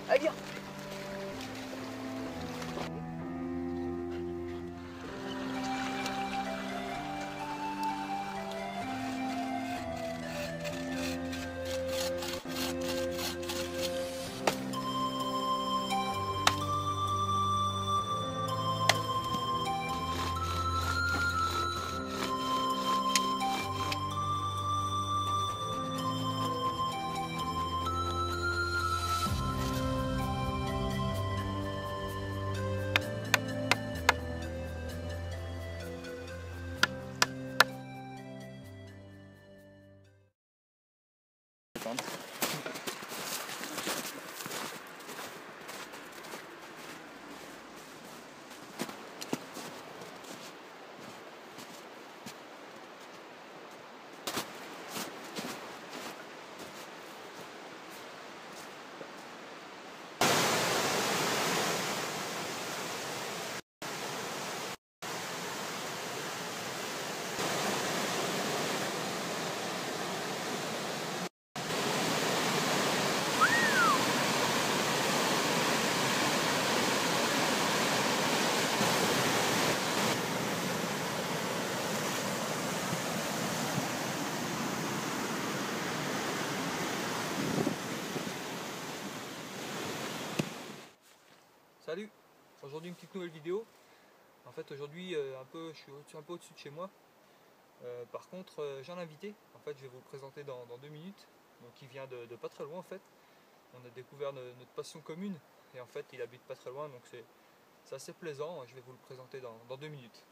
Allez, viens. Salut, aujourd'hui une petite nouvelle vidéo. En fait aujourd'hui je suis un peu au-dessus de chez moi. Par contre j'ai un invité, en fait je vais vous le présenter dans 2 minutes. Donc il vient de pas très loin en fait. On a découvert notre passion commune et en fait il habite pas très loin, donc c'est assez plaisant. Je vais vous le présenter dans 2 minutes.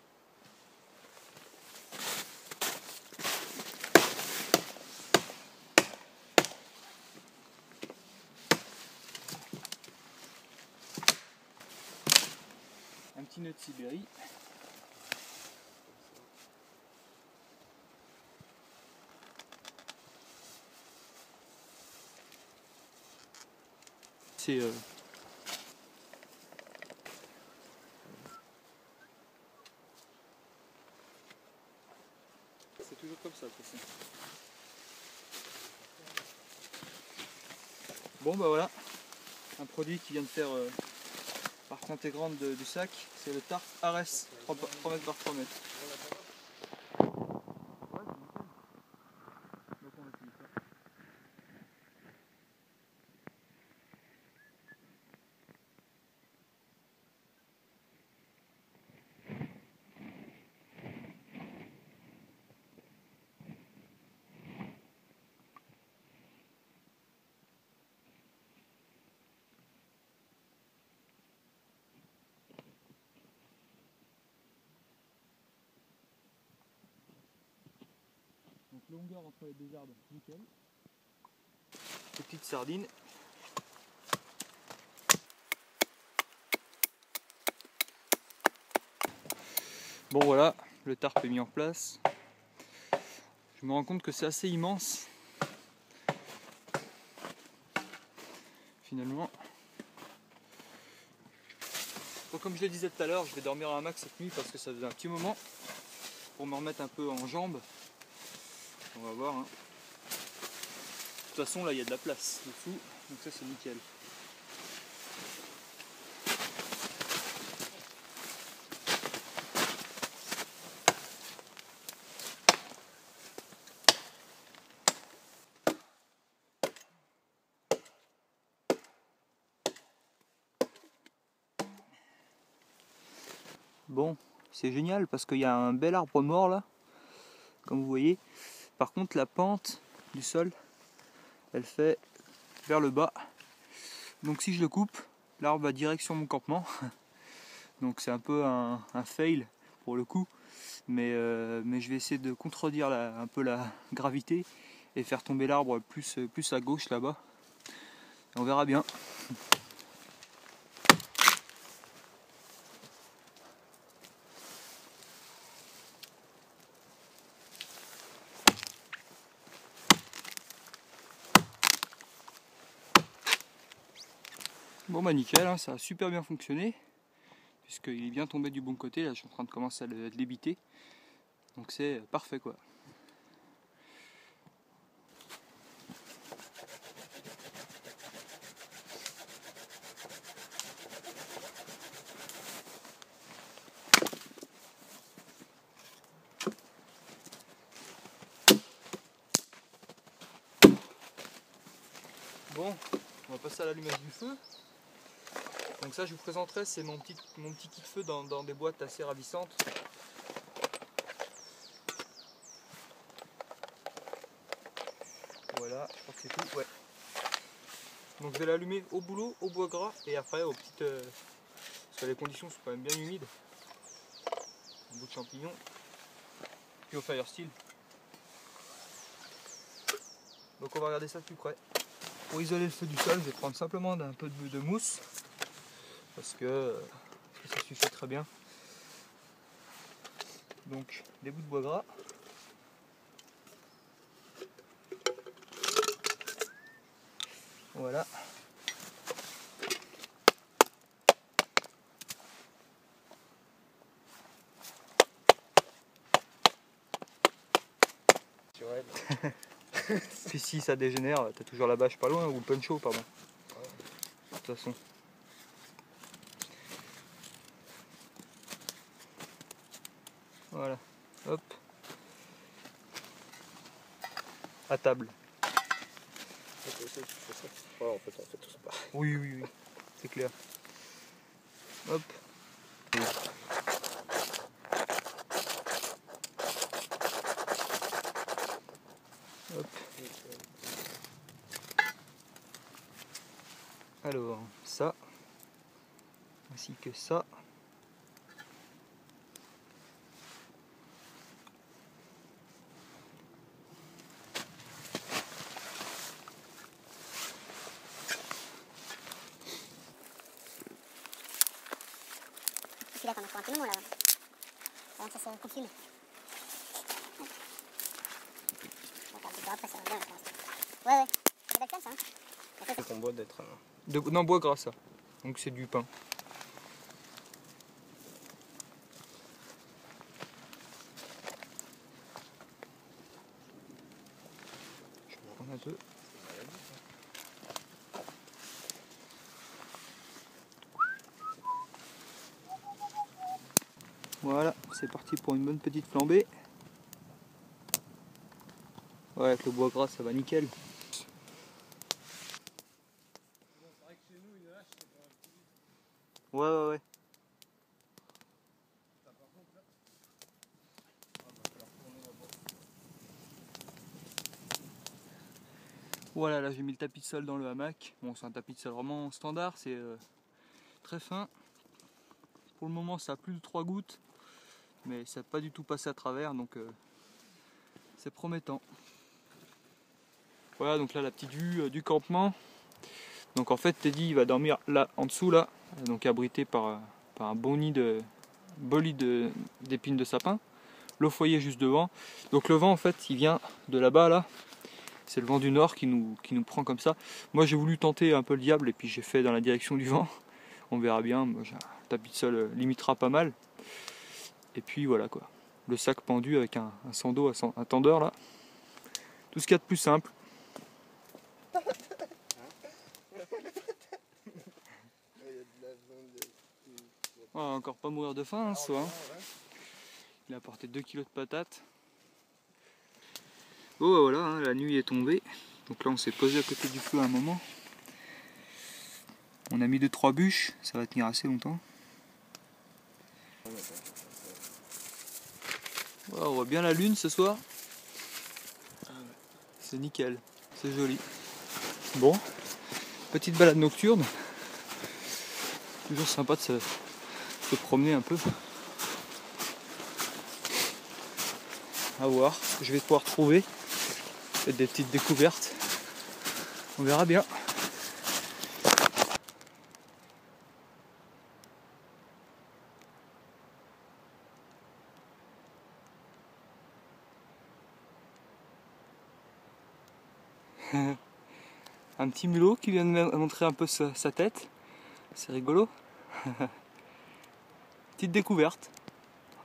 Un petit nœud de Sibérie. C'est toujours comme ça. Bon bah voilà, un produit qui vient de faire partie intégrante du sac, c'est le Tarp Ares 3 mètres par 3 mètres. Donc longueur entre les deux arbres, nickel. Petite sardine. Bon voilà, le tarp est mis en place. Je me rends compte que c'est assez immense. Finalement. Donc comme je le disais tout à l'heure, je vais dormir un max cette nuit parce que ça faisait un petit moment pour me remettre un peu en jambes. On va voir. Hein. De toute façon là il y a de la place dessous, donc ça c'est nickel. Bon, c'est génial parce qu'il y a un bel arbre mort là, comme vous voyez. Par contre la pente du sol, elle fait vers le bas. Donc si je le coupe, l'arbre va direct sur mon campement. Donc c'est un peu un fail pour le coup. Mais je vais essayer de contredire un peu la gravité et faire tomber l'arbre plus à gauche là-bas. On verra bien. Bon bah nickel, hein, ça a super bien fonctionné. Puisqu'il est bien tombé du bon côté, là je suis en train de commencer à le débiter. Donc c'est parfait quoi. Bon, on va passer à l'allumage du feu. Donc ça je vous présenterai, c'est mon petit kit de feu dans des boîtes assez ravissantes. Voilà, je crois que c'est tout, ouais. Donc je vais l'allumer au boulot, au bois gras et après aux petites... parce que les conditions sont quand même bien humides. Un bout de champignon. Puis au fire steel. Donc on va regarder ça de plus près. Pour isoler le feu du sol, je vais prendre simplement un peu de mousse. Parce que ça suffit très bien. Donc des bouts de bois gras. Voilà. Puis si ça dégénère, t'as toujours la bâche pas loin, ou le puncho, pardon. De toute façon. Voilà. Hop. À table. Ouais, en fait, on fait tout ça pareil. Oui, oui, oui. C'est clair. Hop. Hop. Alors, ça. Ainsi que ça. Puis là, t'en as pour un petit moment là. Avant que ça se confine. Après, ça va bien là pour l'instant. Ouais. C'est d'actuel ça. Hein. C'est ton bois d'être. Non, bois gras ça. Donc c'est du pain. Je vais prendre un peu. Voilà, c'est parti pour une bonne petite flambée. Ouais, avec le bois gras ça va nickel. Ouais. Voilà, là j'ai mis le tapis de sol dans le hamac. Bon, c'est un tapis de sol vraiment standard, c'est très fin. Pour le moment ça a plus de 3 gouttes, mais ça n'a pas du tout passé à travers, donc c'est promettant. Voilà, donc là la petite vue du campement. Donc en fait Teddy il va dormir là en dessous, là, donc abrité par un beau lit d'épines de sapin. Le foyer juste devant. Donc le vent en fait il vient de là-bas là. C'est le vent du nord qui nous prend comme ça. Moi j'ai voulu tenter un peu le diable et puis j'ai fait dans la direction du vent. On verra bien. Moi, le tapis de sol limitera pas mal. Et puis voilà quoi. Le sac pendu avec un sando, un tendeur là. Tout ce qu'il y a de plus simple. On va encore pas mourir de faim hein, ce soir. Il a apporté 2 kg de patates. Oh voilà, hein, la nuit est tombée. Donc là on s'est posé à côté du feu un moment. On a mis 2-3 bûches, ça va tenir assez longtemps. Voilà, on voit bien la lune ce soir. C'est nickel, c'est joli. Bon, petite balade nocturne. Toujours sympa de se promener un peu. À voir ce que je vais pouvoir trouver. Peut-être des petites découvertes. On verra bien. Un petit mulot qui vient de me montrer un peu sa tête. C'est rigolo. Petite découverte.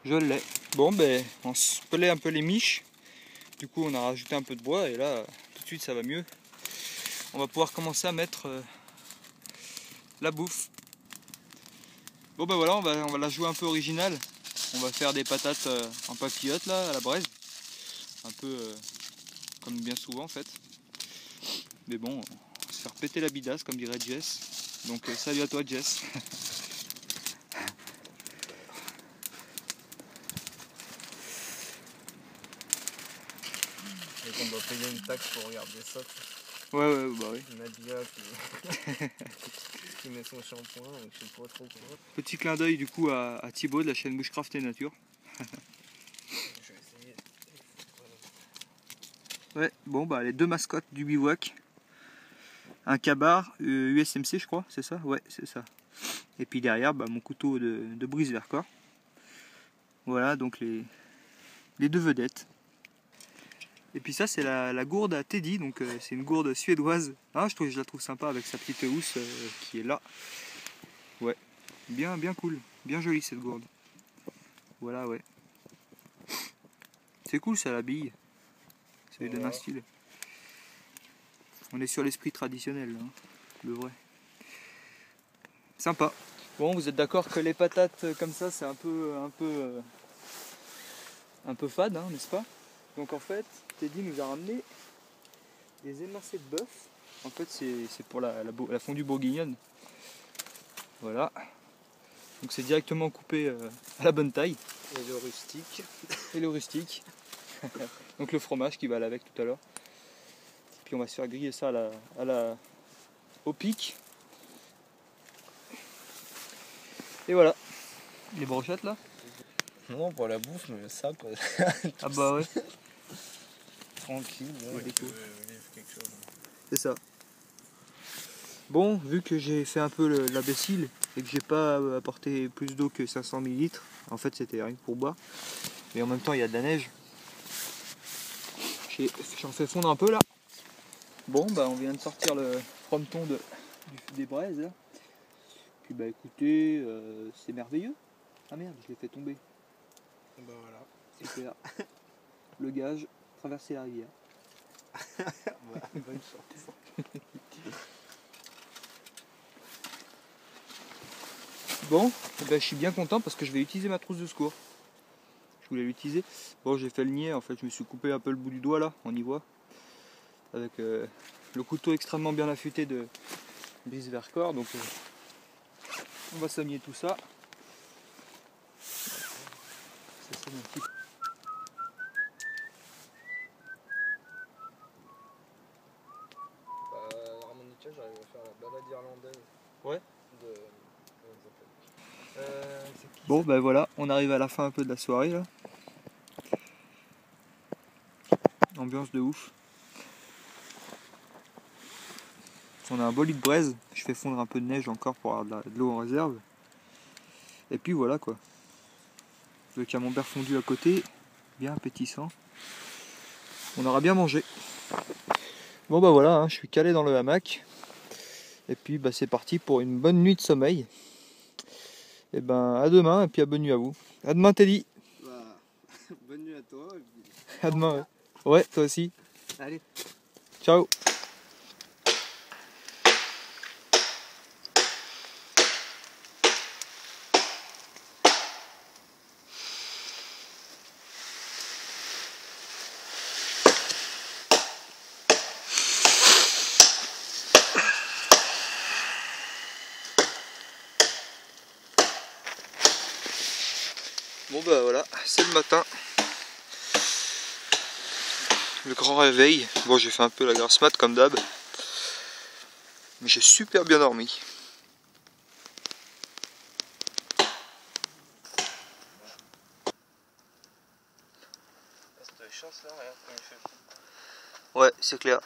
Je l'ai. Bon ben on se pelait un peu les miches. Du coup on a rajouté un peu de bois et là tout de suite ça va mieux. On va pouvoir commencer à mettre la bouffe. Bon ben voilà, on va la jouer un peu originale. On va faire des patates en papillote là à la braise. Un peu comme bien souvent en fait. Mais bon, se faire péter la bidasse, comme dirait Jess. Donc salut à toi Jess. Et qu'on doit payer une taxe pour regarder ça. Ouais, bah oui. Nadia qui met son shampoing, donc je sais pas trop quoi. Petit clin d'œil du coup à Thibaut de la chaîne Bushcraft et Nature. Je vais essayer. Ouais, bon bah les deux mascottes du bivouac. Un Kabar USMC je crois, c'est ça? Ouais, c'est ça. Et puis derrière, bah, mon couteau de brise Vercors. Voilà donc les deux vedettes. Et puis ça c'est la gourde à Teddy, donc c'est une gourde suédoise. Ah, je la trouve sympa avec sa petite housse qui est là. Ouais, bien cool, bien jolie cette gourde. Voilà, ouais. C'est cool ça, l'habille. Ça lui donne un style. On est sur l'esprit traditionnel, là, hein, le vrai. Sympa. Bon, vous êtes d'accord que les patates comme ça, c'est un peu fade, hein, n'est-ce pas? Donc en fait, Teddy nous a ramené des émincés de bœuf. En fait, c'est pour la fondue bourguignonne. Voilà. Donc c'est directement coupé à la bonne taille. Et le rustique. Et le rustique. Donc le fromage qui va aller avec tout à l'heure. Puis on va se faire griller ça au pic. Et voilà. Les brochettes là. Non, pour la bouffe, mais ça, quoi. Ah bah ouais. Tranquille, Ouais, vivre quelque chose. C'est ça. Bon, vu que j'ai fait un peu l'imbécile et que j'ai pas apporté plus d'eau que 500 ml, en fait c'était rien que pour boire, mais en même temps il y a de la neige. J'en fais fondre un peu là. Bon, bah on vient de sortir le frometon des braises là. Puis bah écoutez, c'est merveilleux. Ah merde, je l'ai fait tomber. Bah voilà. C'est clair. Le gage, traverser la rivière. Bonne chance. Bon, eh ben, je suis bien content parce que je vais utiliser ma trousse de secours. Je voulais l'utiliser. Bon, j'ai fait le niais, en fait, je me suis coupé un peu le bout du doigt là, on y voit. Avec le couteau extrêmement bien affûté de brise Vercors. Donc on va soigner tout ça. Ça sonne un petit peu. Harmonica, j'arrive à faire la balade irlandaise. Ouais. De... Comment ça s'appelle Bon, ben voilà, on arrive à la fin un peu de la soirée là. Ambiance de ouf. On a un beau lit de braise, je fais fondre un peu de neige encore pour avoir de l'eau en réserve. Et puis voilà quoi. Le camembert fondu à côté, bien appétissant. On aura bien mangé. Bon bah voilà, hein, je suis calé dans le hamac. Et puis bah, c'est parti pour une bonne nuit de sommeil. Et ben à demain et puis à bonne nuit à vous. À demain Teddy. Bah, bonne nuit à toi. Et puis... À demain. Ouais, toi aussi. Allez. Ciao. Bon bah voilà, c'est le matin. Le grand réveil. Bon, j'ai fait un peu la grasse mat comme d'hab. Mais j'ai super bien dormi. Cette chance là, regarde comme il fait. Ouais, c'est clair.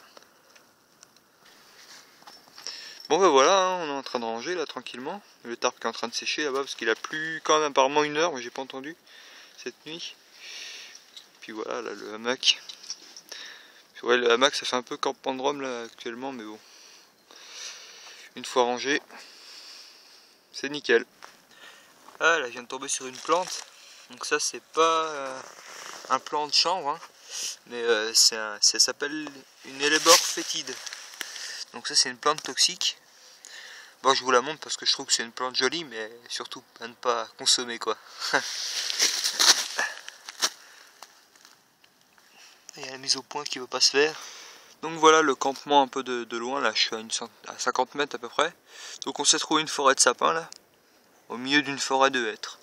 Bon bah voilà, hein, on est en train de ranger là tranquillement. Le tarp qui est en train de sécher là-bas parce qu'il a plu quand même apparemment 1 heure, mais j'ai pas entendu cette nuit. Puis voilà, là le hamac. Puis ouais, le hamac ça fait un peu campement de Rome là actuellement, mais bon. Une fois rangé, c'est nickel. Ah là, je viens de tomber sur une plante. Donc ça c'est pas un plant de chanvre, hein, mais ça s'appelle une Hellebore fétide. Donc ça c'est une plante toxique. Bon, je vous la montre parce que je trouve que c'est une plante jolie, mais surtout à ne pas consommer quoi. Il y a la mise au point qui ne veut pas se faire. Donc voilà le campement un peu de loin, là je suis à 50 mètres à peu près. Donc on s'est trouvé une forêt de sapins là, au milieu d'une forêt de hêtres.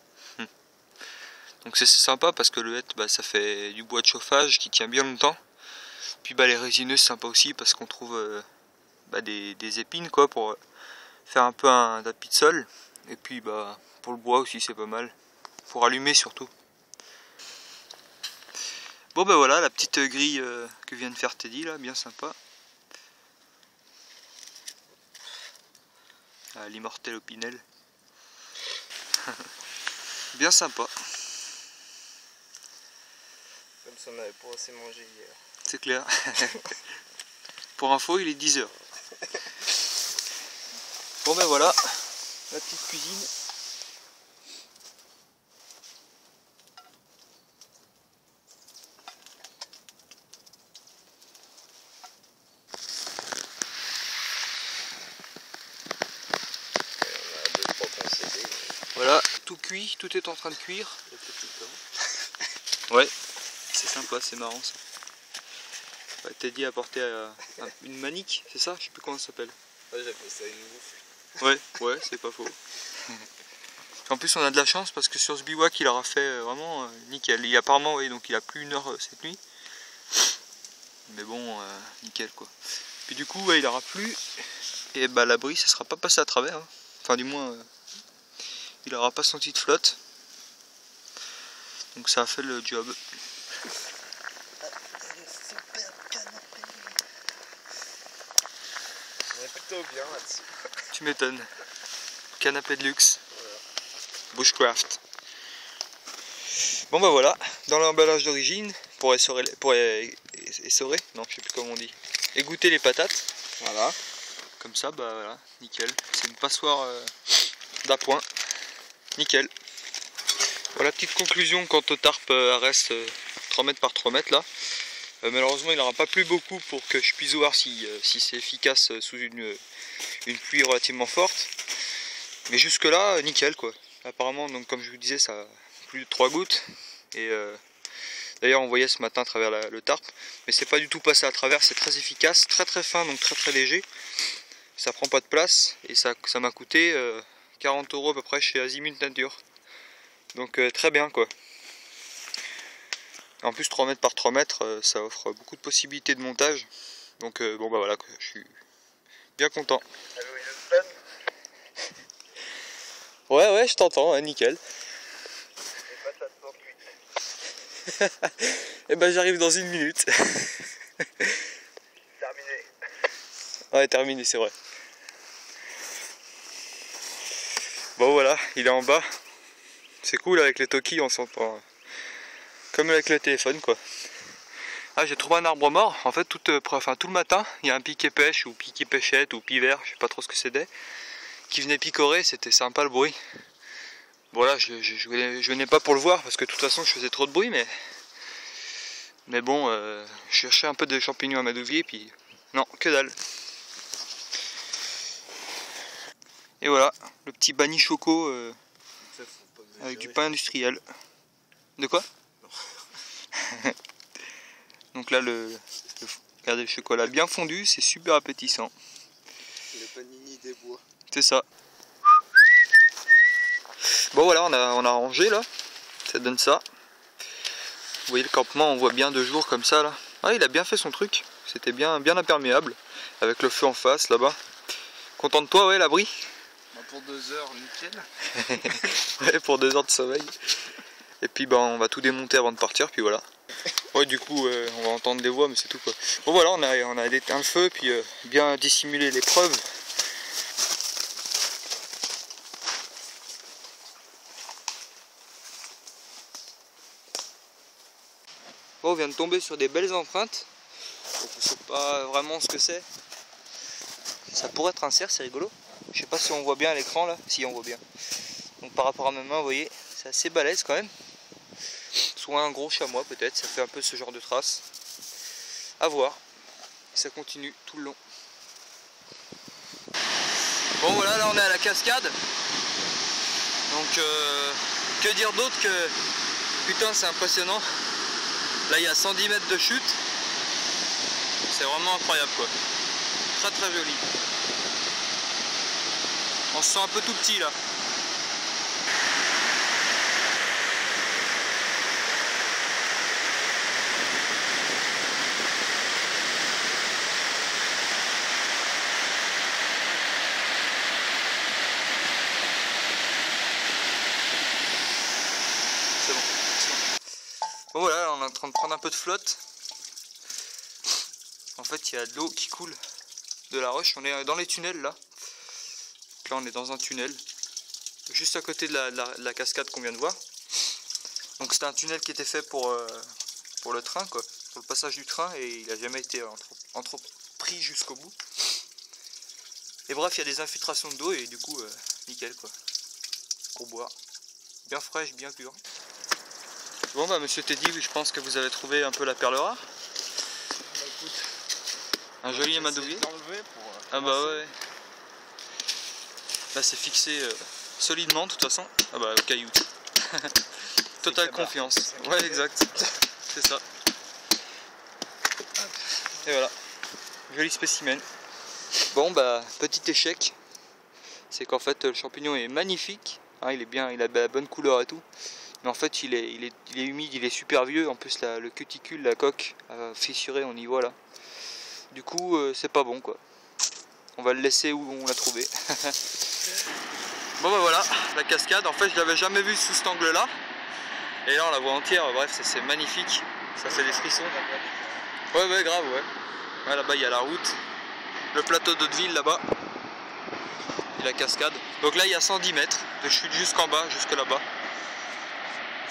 Donc c'est sympa parce que le hêtre bah, ça fait du bois de chauffage qui tient bien longtemps. Puis bah, les résineux c'est sympa aussi parce qu'on trouve des épines quoi pour faire un peu un tapis de sol. Et puis bah pour le bois aussi c'est pas mal. Pour allumer surtout. Bon bah voilà la petite grille que vient de faire Teddy là, bien sympa. Ah, l'immortel Opinel. Bien sympa. Comme si on avait pas assez mangé hier. C'est clair. Pour info, il est 10 h. Bon ben voilà, la petite cuisine. Voilà, tout cuit, tout est en train de cuire. Ouais, c'est sympa, c'est marrant ça. Ouais, Teddy a apporté une manique, c'est ça? Je sais plus comment ça s'appelle. Ouais, j'appelle ça une bouffe. Ouais, c'est pas faux. En plus on a de la chance parce que sur ce bivouac il aura fait vraiment nickel. Il apparemment oui, donc il a plus 1 heure cette nuit. Mais bon, nickel quoi. Puis du coup ouais, il aura plu et bah l'abri ça sera pas passé à travers. Hein. Enfin du moins il aura pas senti de flotte. Donc ça a fait le job. On est plutôt bien là-dessus. Tu m'étonnes. Canapé de luxe. Voilà. Bushcraft. Bon bah voilà, dans l'emballage d'origine, pour essorer, non je sais plus comment on dit, égoutter les patates. Voilà. Comme ça, bah voilà, nickel. C'est une passoire d'appoint. Nickel. Voilà, petite conclusion quant au tarp reste 3 mètres par 3 mètres là. Malheureusement il n'aura pas plu beaucoup pour que je puisse voir si c'est efficace sous une pluie relativement forte. Mais jusque là, nickel quoi. Apparemment, donc comme je vous disais, ça a plus de 3 gouttes. Et d'ailleurs on voyait ce matin à travers le tarp. Mais c'est pas du tout passé à travers, c'est très efficace, très très fin, donc très très léger. Ça prend pas de place et ça m'a coûté 40 € à peu près chez Azimut Nature. Donc très bien quoi. En plus 3 mètres par 3 mètres, ça offre beaucoup de possibilités de montage. Donc bon bah voilà quoi, je suis bien content. Ouais je t'entends, hein, nickel. Et ben j'arrive dans 1 minute. Terminé. Ouais terminé c'est vrai. Bon voilà, il est en bas. C'est cool avec les Toki, on s'entend comme avec le téléphone quoi. Ah j'ai trouvé un arbre mort, en fait tout le matin, il y a un piquet pêche ou piquet pêchette ou pivert, je sais pas trop ce que c'était, qui venait picorer, c'était sympa le bruit. Bon là je venais pas pour le voir parce que de toute façon je faisais trop de bruit mais bon je cherchais un peu de champignons à m'adouvier puis non que dalle. Et voilà le petit bani choco avec du pain industriel. De quoi? Donc là regardez le chocolat bien fondu, c'est super appétissant. C'est le panini des bois. C'est ça. Bon voilà, on a rangé là, ça donne ça. Vous voyez le campement, on voit bien de jour comme ça là. Ah il a bien fait son truc, c'était bien imperméable, avec le feu en face là-bas. Content de toi ouais l'abri? Pour 2 heures, nickel. Ouais pour 2 heures de sommeil. Et puis ben on va tout démonter avant de partir, puis voilà. Ouais du coup on va entendre des voix mais c'est tout quoi. Bon voilà on a éteint le feu, puis bien dissimulé les preuves. Bon, on vient de tomber sur des belles empreintes. Donc, je sais pas vraiment ce que c'est. Ça pourrait être un cerf, c'est rigolo. Je sais pas si on voit bien à l'écran là. Si on voit bien. Donc par rapport à ma main, vous voyez, c'est assez balèze quand même. Soit un gros chamois peut-être, ça fait un peu ce genre de traces. À voir. Ça continue tout le long. Bon voilà, là on est à la cascade. Donc que dire d'autre que putain c'est impressionnant. Là il y a 110 mètres de chute. c'est vraiment incroyable quoi. Très très joli. On se sent un peu tout petit là. C'est bon. Bon voilà, on est en train de prendre un peu de flotte. En fait, il y a de l'eau qui coule de la roche. On est dans les tunnels là. Là, on est dans un tunnel, juste à côté de la cascade qu'on vient de voir. Donc c'était un tunnel qui était fait pour le train, quoi, pour le passage du train, et il n'a jamais été entrepris jusqu'au bout. Et bref, il y a des infiltrations d'eau et du coup, nickel quoi, pour boire. Bien fraîche, bien pure. Bon bah monsieur Teddy, je pense que vous avez trouvé un peu la perle rare. Bah, écoute, Un joli amadouvier. Ah bah ouais. Là c'est fixé solidement de toute façon. Ah bah au caillou. Totale confiance. Ouais exact. C'est ça. Et voilà. Joli spécimen. Bon bah petit échec. C'est qu'en fait le champignon est magnifique. Hein, il est bien, il a la bonne couleur et tout. Mais en fait il est humide, il est super vieux. En plus le cuticule, la coque fissurée, on y voit là. Du coup c'est pas bon quoi. On va le laisser où on l'a trouvé. Bon bah voilà, la cascade, en fait je l'avais jamais vue sous cet angle là. Et là on la voit entière, bref c'est magnifique. Ça fait des frissons. Ouais grave ouais. Ouais, là-bas il y a la route, le plateau d'Hauteville là-bas. Et la cascade. Donc là il y a 110 mètres de chute jusqu'en bas, jusque là-bas.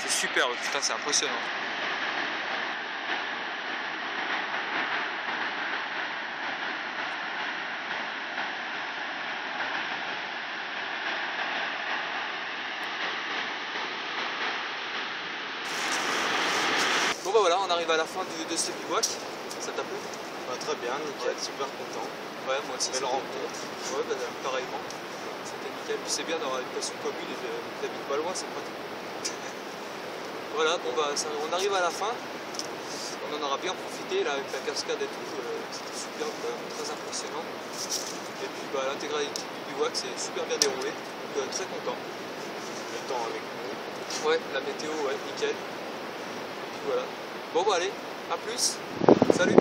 C'est super, putain c'est impressionnant. Bon bah voilà, on arrive à la fin de ce bivouac. Ça t'a plu? Bah, très bien, nickel, super content. Ouais, moi aussi. Belle rencontre. Ouais, bah, pareillement. C'était nickel. Puis c'est bien d'avoir une passion commune et j'habite pas loin, c'est pratique. Voilà, bon bah on arrive à la fin. On en aura bien profité là avec la cascade et tout. C'était super, très impressionnant. Et puis bah, l'intégralité du bivouac c'est super bien déroulé. Donc très content. Le temps avec nous. Ouais, la météo, ouais, nickel. Et puis voilà. Bon bah allez, à plus. Salut.